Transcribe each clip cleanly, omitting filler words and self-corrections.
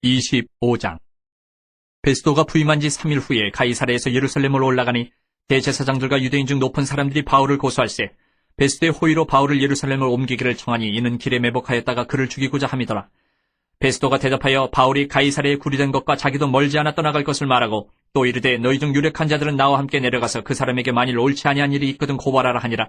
25장. 베스도가 부임한 지 3일 후에 가이사랴에서 예루살렘으로 올라가니 대제사장들과 유대인 중 높은 사람들이 바울을 고소할세 베스도의 호의로 바울을 예루살렘을 옮기기를 청하니 이는 길에 매복하였다가 그를 죽이고자 함이더라. 베스도가 대답하여 바울이 가이사랴에 구리된 것과 자기도 멀지 않아 떠나갈 것을 말하고 또 이르되 너희 중 유력한 자들은 나와 함께 내려가서 그 사람에게 만일 옳지 아니한 일이 있거든 고발하라 하니라.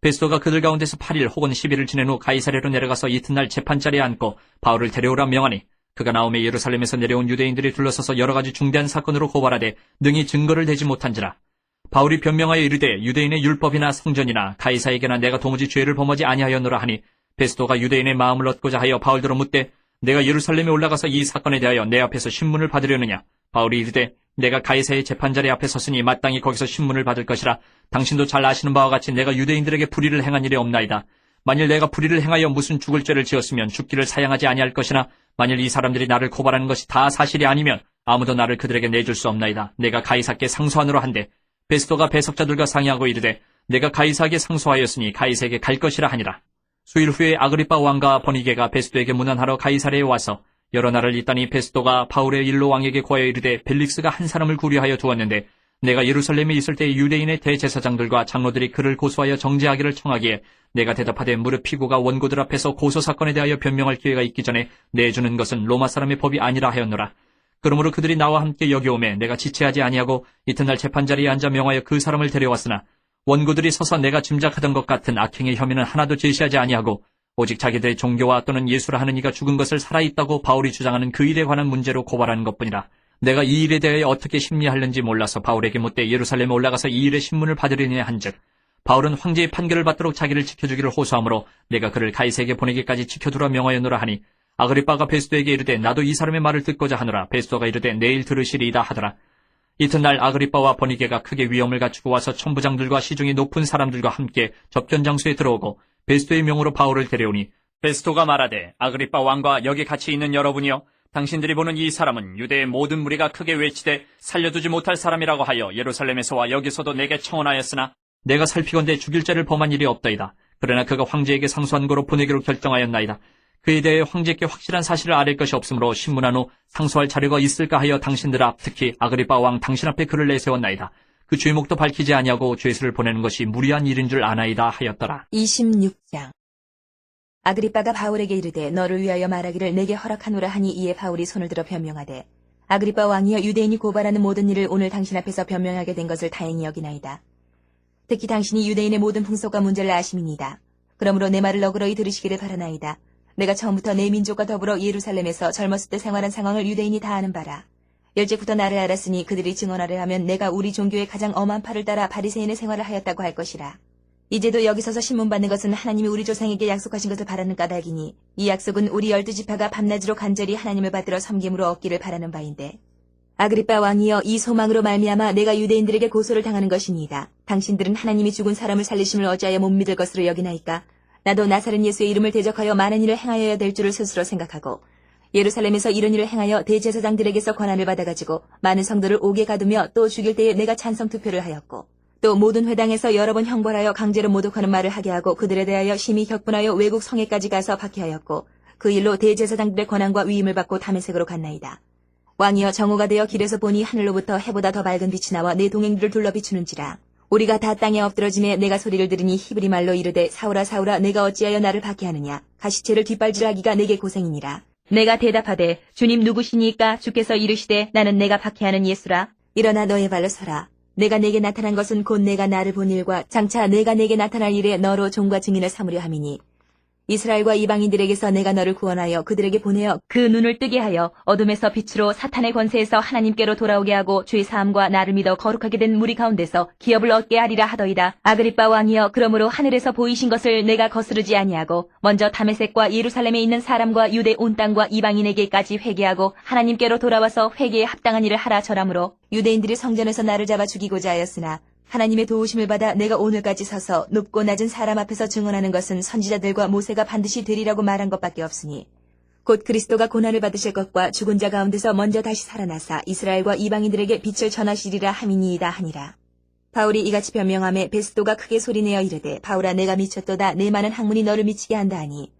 베스도가 그들 가운데서 8일 혹은 10일을 지낸 후 가이사랴로 내려가서 이튿날 재판자리에 앉고 바울을 데려오라 명하니 그가 나오매 예루살렘에서 내려온 유대인들이 둘러서서 여러 가지 중대한 사건으로 고발하되 능히 증거를 대지 못한지라. 바울이 변명하여 이르되 유대인의 율법이나 성전이나 가이사에게나 내가 도무지 죄를 범하지 아니하였노라 하니 베스도가 유대인의 마음을 얻고자 하여 바울더러 묻되 내가 예루살렘에 올라가서 이 사건에 대하여 내 앞에서 신문을 받으려느냐. 바울이 이르되 내가 가이사의 재판자리 앞에 섰으니 마땅히 거기서 신문을 받을 것이라. 당신도 잘 아시는 바와 같이 내가 유대인들에게 불의를 행한 일이 없나이다. 만일 내가 불의를 행하여 무슨 죽을 죄를 지었으면 죽기를 사양하지 아니할 것이나 만일 이 사람들이 나를 고발하는 것이 다 사실이 아니면 아무도 나를 그들에게 내줄 수 없나이다. 내가 가이사께 상소하노라 한데 베스도가 배석자들과 상의하고 이르되 내가 가이사에게 상소하였으니 가이사에게 갈 것이라 하니라. 수일 후에 아그리빠 왕과 버니게가 베스도에게 문안하러 가이사랴에 와서 여러 날을 있다니 베스도가 바울의 일로 왕에게 고하여 이르되 벨릭스가 한 사람을 구려하여 두었는데 내가 예루살렘에 있을 때 유대인의 대제사장들과 장로들이 그를 고소하여 정죄하기를 청하기에 내가 대답하되 무릇 피고가 원고들 앞에서 고소사건에 대하여 변명할 기회가 있기 전에 내주는 것은 로마 사람의 법이 아니라 하였노라. 그러므로 그들이 나와 함께 여기 오매 내가 지체하지 아니하고 이튿날 재판자리에 앉아 명하여 그 사람을 데려왔으나 원고들이 서서 내가 짐작하던 것 같은 악행의 혐의는 하나도 제시하지 아니하고 오직 자기들의 종교와 또는 예수라 하는 이가 죽은 것을 살아있다고 바울이 주장하는 그 일에 관한 문제로 고발하는 것뿐이라. 내가 이 일에 대하여 어떻게 심리하려는지 몰라서 바울에게 묻되 예루살렘에 올라가서 이 일의 신문을 받으려니 한즉 바울은 황제의 판결을 받도록 자기를 지켜주기를 호소하므로 내가 그를 가이사에게 보내기까지 지켜두라 명하였노라 하니 아그리빠가 베스도에게 이르되 나도 이 사람의 말을 듣고자 하노라. 베스도가 이르되 내일 들으시리이다 하더라. 이튿날 아그리빠와 버니게가 크게 위엄을 갖추고 와서 천부장들과 시중의 높은 사람들과 함께 접견 장소에 들어오고 베스도의 명으로 바울을 데려오니 베스도가 말하되 아그리빠 왕과 여기 같이 있는 여러분이여 당신들이 보는 이 사람은 유대의 모든 무리가 크게 외치되 살려두지 못할 사람이라고 하여 예루살렘에서와 여기서도 내게 청원하였으나 내가 살피건대 죽일 죄를 범한 일이 없다이다. 그러나 그가 황제에게 상소한 거로 보내기로 결정하였나이다. 그에 대해 황제께 확실한 사실을 아릴 것이 없으므로 신문한 후 상소할 자료가 있을까 하여 당신들 앞 특히 아그리빠 왕 당신 앞에 글을 내세웠나이다. 그 죄목도 밝히지 아니하고 죄수를 보내는 것이 무리한 일인 줄 아나이다 하였더라. 26장. 아그리빠가 바울에게 이르되 너를 위하여 말하기를 내게 허락하노라 하니 이에 바울이 손을 들어 변명하되 아그리빠 왕이여 유대인이 고발하는 모든 일을 오늘 당신 앞에서 변명하게 된 것을 다행히 여기나이다. 특히 당신이 유대인의 모든 풍속과 문제를 아심이니이다. 그러므로 내 말을 너그러이 들으시기를 바라나이다. 내가 처음부터 내 민족과 더불어 예루살렘에서 젊었을 때 생활한 상황을 유대인이 다 아는 바라. 일찍부터 나를 알았으니 그들이 증언하려 하면 내가 우리 종교의 가장 엄한 팔을 따라 바리새인의 생활을 하였다고 할 것이라. 이제도 여기 서서 신문받는 것은 하나님이 우리 조상에게 약속하신 것을 바라는 까닭이니 이 약속은 우리 12지파가 밤낮으로 간절히 하나님을 받들어 섬김으로 얻기를 바라는 바인데 아그리빠 왕이여 이 소망으로 말미암아 내가 유대인들에게 고소를 당하는 것이니이다. 당신들은 하나님이 죽은 사람을 살리심을 어찌하여 못 믿을 것으로 여기나이까. 나도 나사렛 예수의 이름을 대적하여 많은 일을 행하여야 될 줄을 스스로 생각하고 예루살렘에서 이런 일을 행하여 대제사장들에게서 권한을 받아가지고 많은 성도를 옥에 가두며 또 죽일 때에 내가 찬성 투표를 하였고 또 모든 회당에서 여러 번 형벌하여 강제로 모독하는 말을 하게 하고 그들에 대하여 심히 격분하여 외국 성에까지 가서 박해하였고 그 일로 대제사장들의 권한과 위임을 받고 다메섹으로 갔나이다. 왕이여 정오가 되어 길에서 보니 하늘로부터 해보다 더 밝은 빛이 나와 내 동행들을 둘러 비추는지라. 우리가 다 땅에 엎드러짐에 내가 소리를 들으니 히브리 말로 이르되 사울아 사울아 내가 어찌하여 나를 박해하느냐. 가시체를 뒷발질하기가 내게 고생이니라. 내가 대답하되 주님 누구시니까. 주께서 이르시되 나는 내가 박해하는 예수라. 일어나 너의 발로 서라. 내가 내게 나타난 것은 곧 내가 나를 본 일과 장차 내가 내게 나타날 일에 너로 종과 증인을 삼으려 함이니 이스라엘과 이방인들에게서 내가 너를 구원하여 그들에게 보내어 그 눈을 뜨게 하여 어둠에서 빛으로 사탄의 권세에서 하나님께로 돌아오게 하고 죄 사함과 나를 믿어 거룩하게 된 무리 가운데서 기업을 얻게 하리라 하더이다. 아그리빠 왕이여 그러므로 하늘에서 보이신 것을 내가 거스르지 아니하고 먼저 다메섹과 예루살렘에 있는 사람과 유대 온 땅과 이방인에게까지 회개하고 하나님께로 돌아와서 회개에 합당한 일을 하라 절하므로 유대인들이 성전에서 나를 잡아 죽이고자 하였으나 하나님의 도우심을 받아 내가 오늘까지 서서 높고 낮은 사람 앞에서 증언하는 것은 선지자들과 모세가 반드시 되리라고 말한 것밖에 없으니 곧 그리스도가 고난을 받으실 것과 죽은 자 가운데서 먼저 다시 살아나사 이스라엘과 이방인들에게 빛을 전하시리라 함이니이다 하니라. 바울이 이같이 변명하며 베스도가 크게 소리내어 이르되 바울아 내가 미쳤도다. 내 많은 학문이 너를 미치게 한다 하니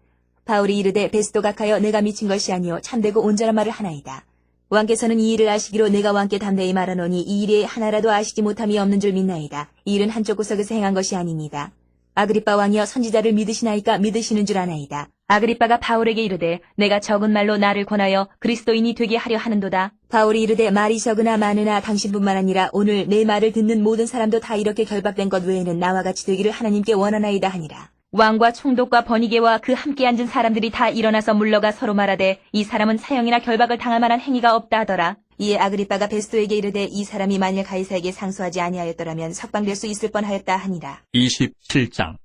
바울이 이르되 베스도가 가여 내가 미친 것이 아니요 참되고 온전한 말을 하나이다. 왕께서는 이 일을 아시기로 내가 왕께 담대히 말하노니 이 일이 하나라도 아시지 못함이 없는 줄 믿나이다. 이 일은 한쪽 구석에서 행한 것이 아니니이다. 아그리빠 왕이여 선지자를 믿으시나이까 믿으시는 줄 아나이다. 아그리빠가 바울에게 이르되 내가 적은 말로 나를 권하여 그리스도인이 되게 하려 하는도다. 바울이 이르되 말이 적으나 많으나 당신뿐만 아니라 오늘 내 말을 듣는 모든 사람도 다 이렇게 결박된 것 외에는 나와 같이 되기를 하나님께 원하나이다 하니라. 왕과 총독과 번이게와 그 함께 앉은 사람들이 다 일어나서 물러가 서로 말하되 이 사람은 사형이나 결박을 당할 만한 행위가 없다 하더라. 이에 아그리빠가 베스도에게 이르되 이 사람이 만일 가이사에게 상소하지 아니하였더라면 석방될 수 있을 뻔하였다 하니라. 27장.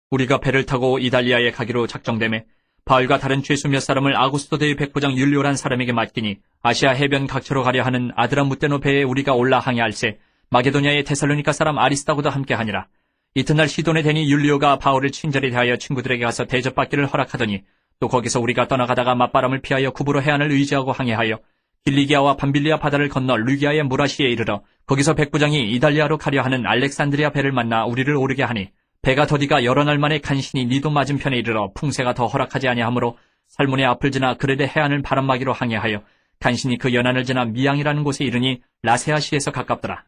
우리가 배를 타고 이달리아에 가기로 작정되매 바울과 다른 죄수 몇 사람을 아구스토대의 백부장 율리오란 사람에게 맡기니 아시아 해변 각처로 가려 하는 아드라무테노 배에 우리가 올라 항해할세 마게도냐의 데살로니가 사람 아리스다고도 함께 하니라. 이튿날 시돈에 대니 율리오가 바울을 친절히 대하여 친구들에게 가서 대접받기를 허락하더니 또 거기서 우리가 떠나가다가 맞바람을 피하여 구부로 해안을 의지하고 항해하여 길리기아와 밤빌리아 바다를 건너 루기아의 무라시에 이르러 거기서 백부장이 이달리아로 가려 하는 알렉산드리아 배를 만나 우리를 오르게 하니 배가 더디가 여러 날 만에 간신히 니도 맞은편에 이르러 풍세가 더 허락하지 아니하므로 살몬의 앞을 지나 그레데 해안을 바람막이로 항해하여 간신히 그 연안을 지나 미양이라는 곳에 이르니 라세아시에서 가깝더라.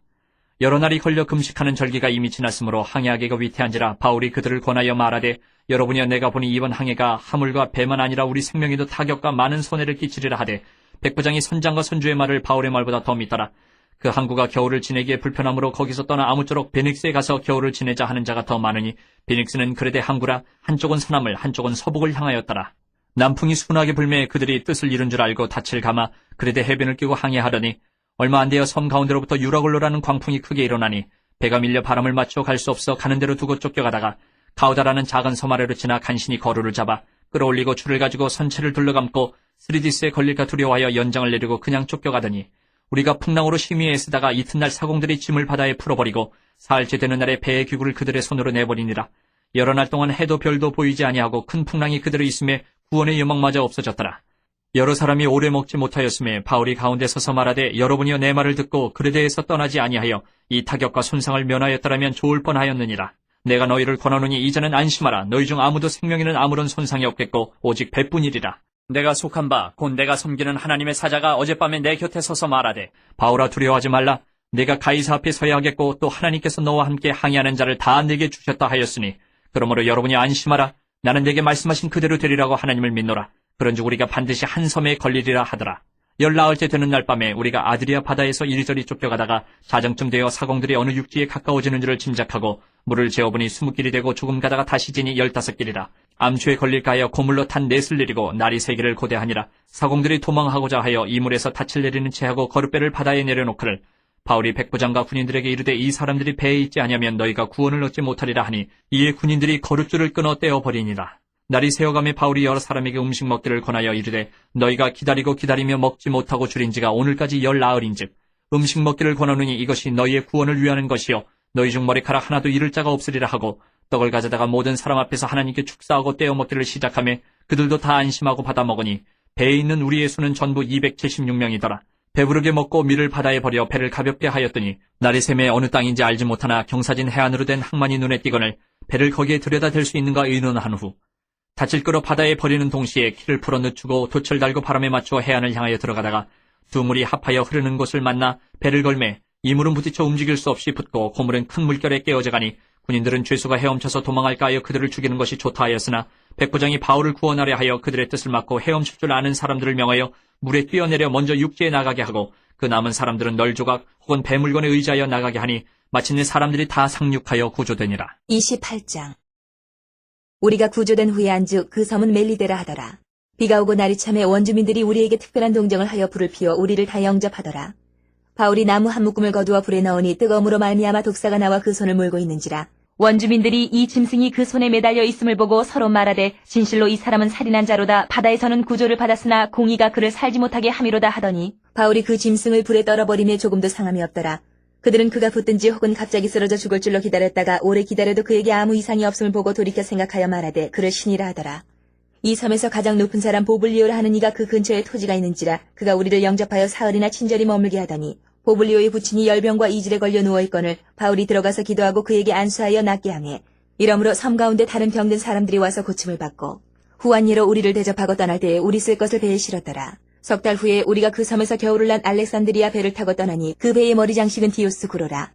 여러 날이 걸려 금식하는 절기가 이미 지났으므로 항해하기가 위태한지라 바울이 그들을 권하여 말하되 여러분이여 내가 보니 이번 항해가 하물과 배만 아니라 우리 생명에도 타격과 많은 손해를 끼치리라 하되 백부장이 선장과 선주의 말을 바울의 말보다 더 믿더라. 그 항구가 겨울을 지내기에 불편하므로 거기서 떠나 아무쪼록 베닉스에 가서 겨울을 지내자 하는 자가 더 많으니 베닉스는 그레데 항구라 한쪽은 서남을 한쪽은 서북을 향하였더라. 남풍이 순하게 불매 그들이 뜻을 이룬 줄 알고 닻을 감아 그레데 해변을 끼고 항해하더니 얼마 안 되어 섬 가운데로부터 유라굴로라는 광풍이 크게 일어나니 배가 밀려 바람을 맞춰 갈 수 없어 가는 대로 두고 쫓겨가다가 가우다라는 작은 섬 아래로 지나 간신히 거루를 잡아 끌어올리고 줄을 가지고 선체를 둘러감고 스리디스에 걸릴까 두려워하여 연장을 내리고 그냥 쫓겨가더니 우리가 풍랑으로 심히 애쓰다가 이튿날 사공들이 짐을 바다에 풀어버리고 사흘째 되는 날에 배의 기구를 그들의 손으로 내버리니라. 여러 날 동안 해도 별도 보이지 아니하고 큰 풍랑이 그들의 있음에 구원의 여망마저 없어졌더라. 여러 사람이 오래 먹지 못하였음에 바울이 가운데 서서 말하되 여러분이여 내 말을 듣고 그레데에서 떠나지 아니하여 이 타격과 손상을 면하였더라면 좋을 뻔하였느니라. 내가 너희를 권하노니 이제는 안심하라. 너희 중 아무도 생명에는 아무런 손상이 없겠고 오직 배뿐이리라. 내가 속한 바 곧 내가 섬기는 하나님의 사자가 어젯밤에 내 곁에 서서 말하되 바울아 두려워하지 말라. 내가 가이사 앞에 서야 하겠고 또 하나님께서 너와 함께 항해하는 자를 다 내게 주셨다 하였으니 그러므로 여러분이 안심하라. 나는 내게 말씀하신 그대로 되리라고 하나님을 믿노라. 그런즉 우리가 반드시 한 섬에 걸리리라 하더라. 14일째 되는 날 밤에 우리가 아드리아 바다에서 이리저리 쫓겨가다가 자정쯤 되어 사공들이 어느 육지에 가까워지는 줄을 짐작하고 물을 재어보니 20길이 되고 조금 가다가 다시 지니 15길이라. 암초에 걸릴까 하여 고물로 탄 넷을 내리고 날이 3개를 고대하니라. 사공들이 도망하고자 하여 이물에서 닻을 내리는 채하고 거룻배를 바다에 내려놓기를 바울이 백부장과 군인들에게 이르되 이 사람들이 배에 있지 아니하면 너희가 구원을 얻지 못하리라 하니 이에 군인들이 거룻줄을 끊어 떼어버리니라. 날이 새어가며 바울이 여러 사람에게 음식 먹기를 권하여 이르되 너희가 기다리고 기다리며 먹지 못하고 줄인 지가 오늘까지 10나흘인즉 음식 먹기를 권하노니 이것이 너희의 구원을 위하는 것이요 너희 중 머리카락 하나도 잃을 자가 없으리라 하고 떡을 가져다가 모든 사람 앞에서 하나님께 축사하고 떼어 먹기를 시작하며 그들도 다 안심하고 받아 먹으니 배에 있는 우리의 수는 전부 276명이더라. 배부르게 먹고 밀을 바다에 버려 배를 가볍게 하였더니 날이 새매 어느 땅인지 알지 못하나 경사진 해안으로 된 항만이 눈에 띄거늘 배를 거기에 들여다 댈 수 있는가 의논한 후 닻을 끌어 바다에 버리는 동시에 키를 풀어 늦추고 돛을 달고 바람에 맞추어 해안을 향하여 들어가다가 두 물이 합하여 흐르는 곳을 만나 배를 걸매 이물은 부딪혀 움직일 수 없이 붙고 고물은 큰 물결에 깨어져 가니 군인들은 죄수가 헤엄쳐서 도망할까 하여 그들을 죽이는 것이 좋다 하였으나 백부장이 바울을 구원하려 하여 그들의 뜻을 막고 헤엄칠 줄 아는 사람들을 명하여 물에 뛰어내려 먼저 육지에 나가게 하고 그 남은 사람들은 널조각 혹은 배물건에 의지하여 나가게 하니 마침내 사람들이 다 상륙하여 구조되니라. 28장. 우리가 구조된 후에 안즉 그 섬은 멜리데라 하더라. 비가 오고 날이 참에 원주민들이 우리에게 특별한 동정을 하여 불을 피워 우리를 다 영접하더라. 바울이 나무 한 묶음을 거두어 불에 넣으니 뜨거움으로 말미암아 독사가 나와 그 손을 몰고 있는지라. 원주민들이 이 짐승이 그 손에 매달려 있음을 보고 서로 말하되 진실로 이 사람은 살인한 자로다. 바다에서는 구조를 받았으나 공의가 그를 살지 못하게 함이로다 하더니 바울이 그 짐승을 불에 떨어버림에 조금도 상함이 없더라. 그들은 그가 붙든지 혹은 갑자기 쓰러져 죽을 줄로 기다렸다가 오래 기다려도 그에게 아무 이상이 없음을 보고 돌이켜 생각하여 말하되 그를 신이라 하더라. 이 섬에서 가장 높은 사람 보블리오라 하는 이가 그 근처에 토지가 있는지라 그가 우리를 영접하여 사흘이나 친절히 머물게 하더니 보블리오의 부친이 열병과 이질에 걸려 누워있거늘 바울이 들어가서 기도하고 그에게 안수하여 낫게 하매 이러므로 섬 가운데 다른 병든 사람들이 와서 고침을 받고 후한 예로 우리를 대접하고 떠날 때에 우리 쓸 것을 배에 실었더라. 석 달 후에 우리가 그 섬에서 겨울을 난 알렉산드리아 배를 타고 떠나니 그 배의 머리 장식은 디오스 구로라.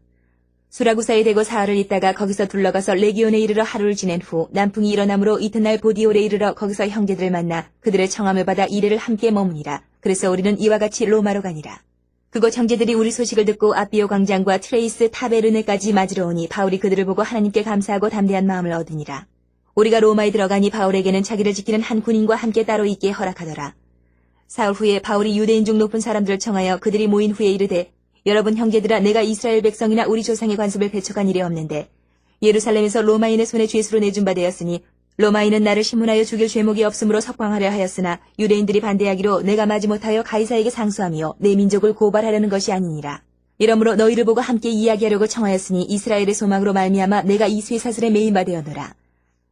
수라구사에 대고 사흘을 있다가 거기서 둘러가서 레기온에 이르러 하루를 지낸 후 남풍이 일어나므로 이튿날 보디올에 이르러 거기서 형제들을 만나 그들의 청함을 받아 이래를 함께 머무니라. 그래서 우리는 이와 같이 로마로 가니라. 그곳 형제들이 우리 소식을 듣고 아비오 광장과 트레이스 타베르네까지 맞으러 오니 바울이 그들을 보고 하나님께 감사하고 담대한 마음을 얻으니라. 우리가 로마에 들어가니 바울에게는 자기를 지키는 한 군인과 함께 따로 있게 허락하더라. 사흘 후에 바울이 유대인 중 높은 사람들을 청하여 그들이 모인 후에 이르되 여러분 형제들아 내가 이스라엘 백성이나 우리 조상의 관습을 배척한 일이 없는데 예루살렘에서 로마인의 손에 죄수로 내준 바 되었으니 로마인은 나를 신문하여 죽일 죄목이 없으므로 석방하려 하였으나 유대인들이 반대하기로 내가 마지못하여 가이사에게 상수하며 내 민족을 고발하려는 것이 아니니라. 이러므로 너희를 보고 함께 이야기하려고 청하였으니 이스라엘의 소망으로 말미암아 내가 이 쇠사슬에 매인 바 되었노라.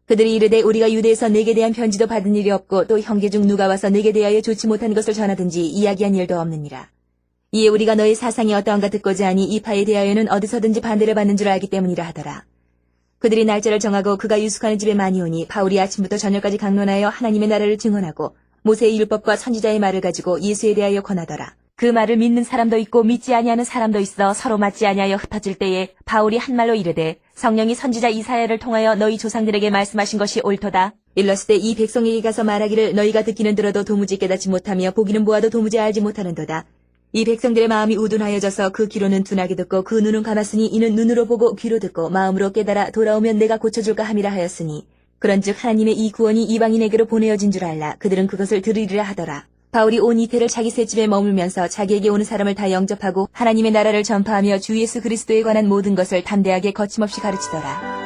그들이 이르되 우리가 유대에서 내게 대한 편지도 받은 일이 없고 또 형제 중 누가 와서 내게 대하여 좋지 못한 것을 전하든지 이야기한 일도 없느니라. 이에 우리가 너의 사상이 어떠한가 듣고자 하니 이 파에 대하여는 어디서든지 반대를 받는 줄 알기 때문이라 하더라. 그들이 날짜를 정하고 그가 유숙하는 집에 많이 오니 바울이 아침부터 저녁까지 강론하여 하나님의 나라를 증언하고 모세의 율법과 선지자의 말을 가지고 예수에 대하여 권하더라. 그 말을 믿는 사람도 있고 믿지 아니하는 사람도 있어 서로 맞지 아니하여 흩어질 때에 바울이 한 말로 이르되 성령이 선지자 이사야를 통하여 너희 조상들에게 말씀하신 것이 옳도다. 일렀을 때 이 백성에게 가서 말하기를 너희가 듣기는 들어도 도무지 깨닫지 못하며 보기는 보아도 도무지 알지 못하는도다. 이 백성들의 마음이 우둔하여져서 그 귀로는 둔하게 듣고 그 눈은 감았으니 이는 눈으로 보고 귀로 듣고 마음으로 깨달아 돌아오면 내가 고쳐줄까 함이라 하였으니 그런즉 하나님의 이 구원이 이방인에게로 보내어진 줄 알라. 그들은 그것을 들으리라 하더라. 바울이 온 이태를 자기 셋집에 머물면서 자기에게 오는 사람을 다 영접하고 하나님의 나라를 전파하며 주 예수 그리스도에 관한 모든 것을 담대하게 거침없이 가르치더라.